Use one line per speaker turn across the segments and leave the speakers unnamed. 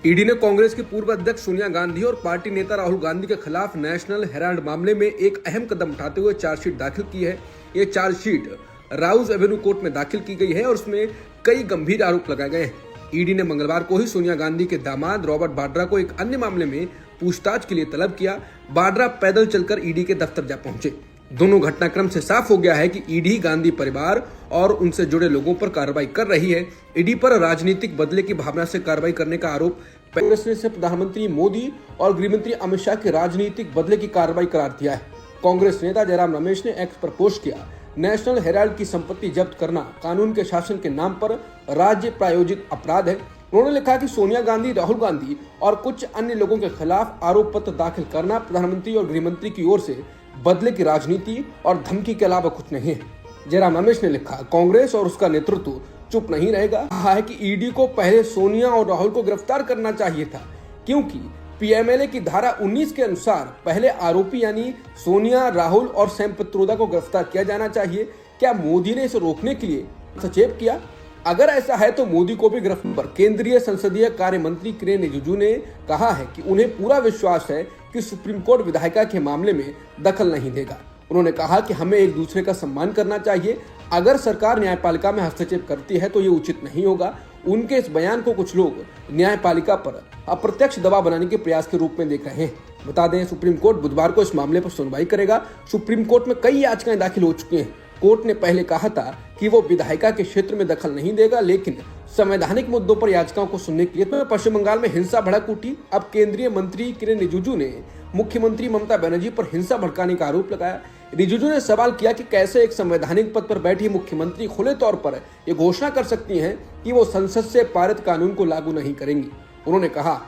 ED ने कांग्रेस की पूर्व अध्यक्ष सोनिया गांधी और पार्टी नेता राहुल गांधी के खिलाफ नेशनल हेराल्ड मामले में एक अहम कदम उठाते हुए चार्जशीट दाखिल की है। ये चार्जशीट राउज एवेन्यू कोर्ट में दाखिल की गई है और उसमें कई गंभीर आरोप लगाए गए हैं। ईडी ने मंगलवार को ही सोनिया गांधी के दामाद रॉबर्ट वाड्रा को एक अन्य मामले में पूछताछ के लिए तलब किया। वाड्रा पैदल चलकर ईडी के दफ्तर जा पहुंचे। दोनों घटनाक्रम से साफ हो गया है कि ईडी गांधी परिवार और उनसे जुड़े लोगों पर कार्रवाई कर रही है। ईडी पर राजनीतिक बदले की भावना से कार्रवाई करने का आरोप कांग्रेस ने प्रधानमंत्री मोदी और गृहमंत्री अमित शाह के राजनीतिक बदले की कार्रवाई करार दिया है। कांग्रेस नेता जयराम रमेश ने एक्स पर पोस्ट किया, नेशनल हेराल्ड की संपत्ति जब्त करना कानून के शासन के नाम पर राज्य प्रायोजित अपराध है। उन्होंने लिखा कि सोनिया गांधी, राहुल गांधी और कुछ अन्य लोगों के खिलाफ आरोप पत्र दाखिल करना प्रधानमंत्री और गृहमंत्री की ओर से बदले की राजनीति और धमकी के अलावा कुछ नहीं है। जयराम रमेश ने लिखा, कांग्रेस और उसका नेतृत्व चुप नहीं रहेगा। कहा है कि ईडी को पहले सोनिया और राहुल को गिरफ्तार करना चाहिए था, क्योंकि पीएमएलए की धारा 19 के अनुसार पहले आरोपी यानी सोनिया, राहुल और सैम पित्रोदा को गिरफ्तार किया जाना चाहिए। क्या मोदी ने इसे रोकने के लिए हस्तक्षेप किया? अगर ऐसा है तो मोदी को भी गिरफ्तार पर केंद्रीय संसदीय कार्य मंत्री किरेन रिजिजू ने कहा है कि उन्हें पूरा विश्वास है कि सुप्रीम कोर्ट विधायिका के मामले में दखल नहीं देगा। उन्होंने कहा कि हमें एक दूसरे का सम्मान करना चाहिए। अगर सरकार न्यायपालिका में हस्तक्षेप करती है तो ये उचित नहीं होगा। उनके इस बयान को कुछ लोग न्यायपालिका पर अप्रत्यक्ष दबाव बनाने के प्रयास के रूप में देख रहे हैं। बता दें, सुप्रीम कोर्ट बुधवार को इस मामले पर सुनवाई करेगा। सुप्रीम कोर्ट में कई याचिकाएं दाखिल हो चुकी हैं। कोर्ट ने पहले कहा था कि वो विधायिका के क्षेत्र में दखल नहीं देगा, लेकिन संवैधानिक मुद्दों पर याचिकाओं को सुनने के लिए पश्चिम बंगाल में हिंसा भड़क उठी। अब केंद्रीय मंत्री किरेन रिजिजू ने मुख्यमंत्री ममता बनर्जी पर हिंसा भड़काने का आरोप लगाया। रिजिजू ने सवाल किया कि कैसे एक संवैधानिक पद पर बैठी मुख्यमंत्री खुले तौर पर ये घोषणा कर सकती हैं कि वो संसद से पारित कानून को लागू नहीं करेंगी। उन्होंने कहा,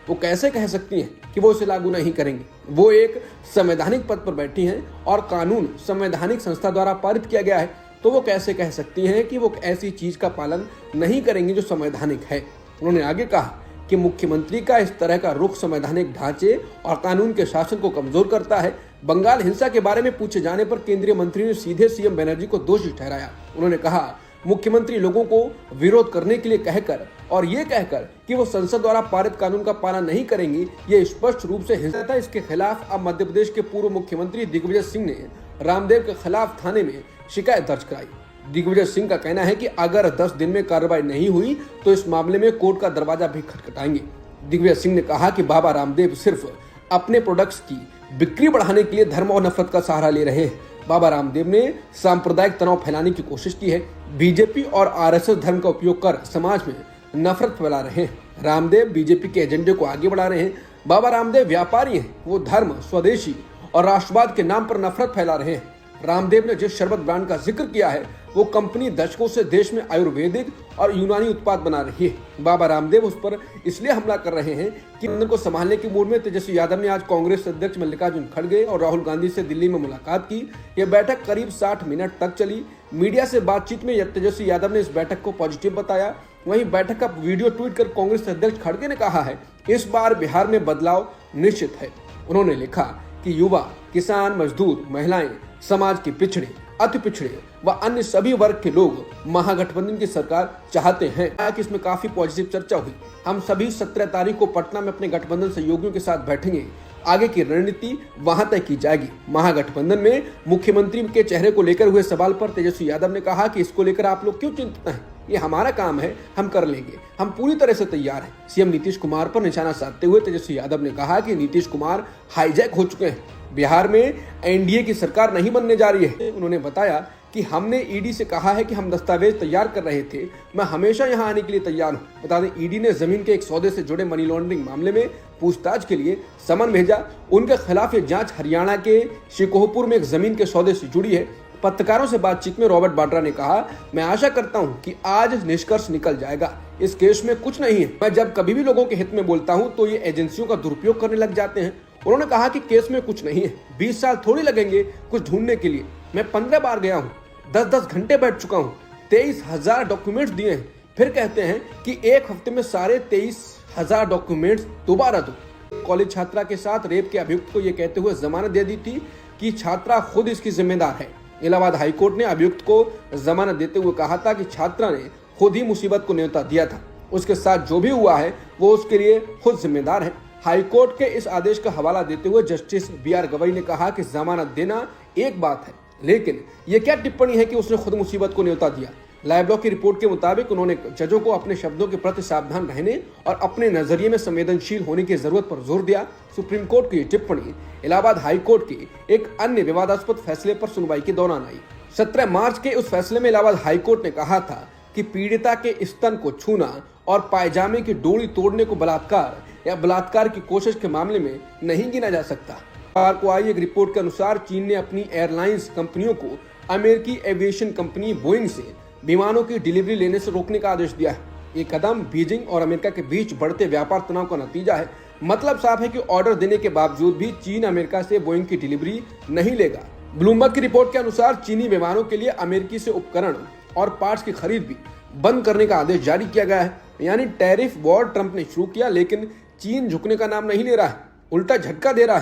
वो कैसे कह सकती हैं कि वो इसे लागू नहीं करेंगी? वो एक संवैधानिक पद पर बैठी हैं और कानून संवैधानिक संस्था द्वारा पारित किया गया है, तो वो कैसे कह सकती हैं कि वो ऐसी चीज का पालन नहीं करेंगी जो संवैधानिक है? उन्होंने आगे कहा कि मुख्यमंत्री का इस तरह का रुख संवैधानिक ढांचे और कानून के शासन को कमजोर करता है। बंगाल हिंसा के बारे में पूछे जाने पर केंद्रीय मंत्री ने सीधे सीएम बनर्जी को दोषी ठहराया। उन्होंने कहा, मुख्यमंत्री लोगों को विरोध करने के लिए कहकर और ये कहकर कि वो संसद द्वारा पारित कानून का पालन नहीं करेंगी, ये स्पष्ट रूप से हिंसा था। इसके खिलाफ अब मध्य प्रदेश के पूर्व मुख्यमंत्री दिग्विजय सिंह ने रामदेव के खिलाफ थाने में शिकायत दर्ज कराई। दिग्विजय सिंह का कहना है कि अगर 10 दिन में कार्रवाई नहीं हुई तो इस मामले में कोर्ट का दरवाजा भी खटखटाएंगे। दिग्विजय सिंह ने कहा कि बाबा रामदेव सिर्फ अपने प्रोडक्ट्स की बिक्री बढ़ाने के लिए धर्म और नफरत का सहारा ले रहे हैं। बाबा रामदेव ने सांप्रदायिक तनाव फैलाने की कोशिश की है। बीजेपी और आरएसएस धर्म का उपयोग कर समाज में नफरत फैला रहे हैं। रामदेव बीजेपी के एजेंडे को आगे बढ़ा रहे हैं। बाबा रामदेव व्यापारी हैं, वो धर्म, स्वदेशी और राष्ट्रवाद के नाम पर नफरत फैला रहे हैं। रामदेव ने जिस शरबत ब्रांड का जिक्र किया है, वो कंपनी दशकों से देश में आयुर्वेदिक और यूनानी उत्पाद बना रही है। बाबा रामदेव उस पर इसलिए हमला कर रहे हैं कि उनको को संभालने के मूड में तेजस्वी यादव ने आज कांग्रेस अध्यक्ष मल्लिकार्जुन खड़गे और राहुल गांधी से दिल्ली में मुलाकात की। यह बैठक करीब 60 मिनट तक चली। मीडिया से बातचीत में तेजस्वी यादव ने इस बैठक को पॉजिटिव बताया। वहीं बैठक का वीडियो ट्वीट कर कांग्रेस अध्यक्ष खड़गे ने कहा है, इस बार बिहार में बदलाव निश्चित है। उन्होंने लिखा कि युवा, किसान, मजदूर, महिलाएं, समाज के पिछड़े, अति पिछड़े व अन्य सभी वर्ग के लोग महागठबंधन की सरकार चाहते हैं। कि इसमें काफी पॉजिटिव चर्चा हुई। हम सभी 17 तारीख को पटना में अपने गठबंधन सहयोगियों के साथ बैठेंगे। आगे की रणनीति वहां तय की जाएगी। महागठबंधन में मुख्यमंत्री के चेहरे को लेकर हुए सवाल पर तेजस्वी यादव ने कहा कि इसको लेकर आप लोग क्यों चिंतित हैं? ये हमारा काम है, हम कर लेंगे, हम पूरी तरह से तैयार हैं। सीएम नीतीश कुमार पर निशाना साधते हुए तेजस्वी यादव ने कहा कि नीतीश कुमार हाईजैक हो चुके हैं। बिहार में एनडीए की सरकार नहीं बनने जा रही है। उन्होंने बताया कि हमने ईडी से कहा है कि हम दस्तावेज तैयार कर रहे थे। मैं हमेशा यहां आने के लिए तैयार हूं। बता दें, ईडी ने जमीन के एक सौदे से जुड़े मनी लॉन्ड्रिंग मामले में पूछताछ के लिए समन भेजा। उनके खिलाफ ये जांच हरियाणा के शिकोहपुर में एक जमीन के सौदे से जुड़ी है। पत्रकारों से बातचीत में रॉबर्ट वाड्रा ने कहा, मैं आशा करता हूं कि आज निष्कर्ष निकल जाएगा। इस केस में कुछ नहीं है। मैं जब कभी भी लोगों के हित में बोलता हूं तो ये एजेंसियों का दुरुपयोग करने लग जाते हैं। उन्होंने कहा कि केस में कुछ नहीं है। 20 साल थोड़ी लगेंगे कुछ ढूंढने के लिए। मैं 15 बार गया हूँ, 10-10 घंटे बैठ चुका हूँ, 23,000 डॉक्यूमेंट्स दिए हैं। फिर कहते हैं कि एक हफ्ते में सारे 23,000 डॉक्यूमेंट्स दोबारा दो। कॉलेज छात्रा के साथ रेप के अभियुक्त को यह कहते हुए जमानत दे दी थी कि छात्रा खुद इसकी जिम्मेदार है। इलाहाबाद हाईकोर्ट ने अभियुक्त को जमानत देते हुए कहा था कि छात्रा ने खुद ही मुसीबत को न्योता दिया था। उसके साथ जो भी हुआ है वो उसके लिए खुद जिम्मेदार है। हाईकोर्ट के इस आदेश का हवाला देते हुए जस्टिस BR गवई ने कहा कि जमानत देना एक बात है, लेकिन ये क्या टिप्पणी है कि उसने खुद मुसीबत को न्योता दिया। लाइव ब्लॉग की रिपोर्ट के मुताबिक उन्होंने जजों को अपने शब्दों के प्रति सावधान रहने और अपने नजरिए में संवेदनशील होने की जरूरत पर जोर दिया। सुप्रीम कोर्ट की टिप्पणी इलाहाबाद हाई कोर्ट के एक अन्य विवादास्पद फैसले पर सुनवाई के दौरान आई। 17 मार्च के उस फैसले में इलाहाबाद हाई कोर्ट ने कहा था कि पीड़िता के स्तन को छूना और पायजामे की डोरी तोड़ने को बलात्कार या बलात्कार की कोशिश के मामले में नहीं गिना जा सकता। सोमवार को आई एक रिपोर्ट के अनुसार चीन ने अपनी एयरलाइंस कंपनियों को अमेरिकी एविएशन कंपनी बोइंग से विमानों की डिलीवरी लेने से रोकने का आदेश दिया है। ये कदम बीजिंग और अमेरिका के बीच बढ़ते व्यापार तनाव का नतीजा है। मतलब साफ है कि ऑर्डर देने के बावजूद भी चीन अमेरिका से बोइंग की डिलीवरी नहीं लेगा। ब्लूमबर्ग की रिपोर्ट के अनुसार चीनी विमानों के लिए अमेरिकी से उपकरण और पार्ट्स की खरीद भी बंद करने का आदेश जारी किया गया है। यानी टैरिफ वॉर ट्रंप ने शुरू किया, लेकिन चीन झुकने का नाम नहीं ले रहा है, उल्टा झटका दे रहा है।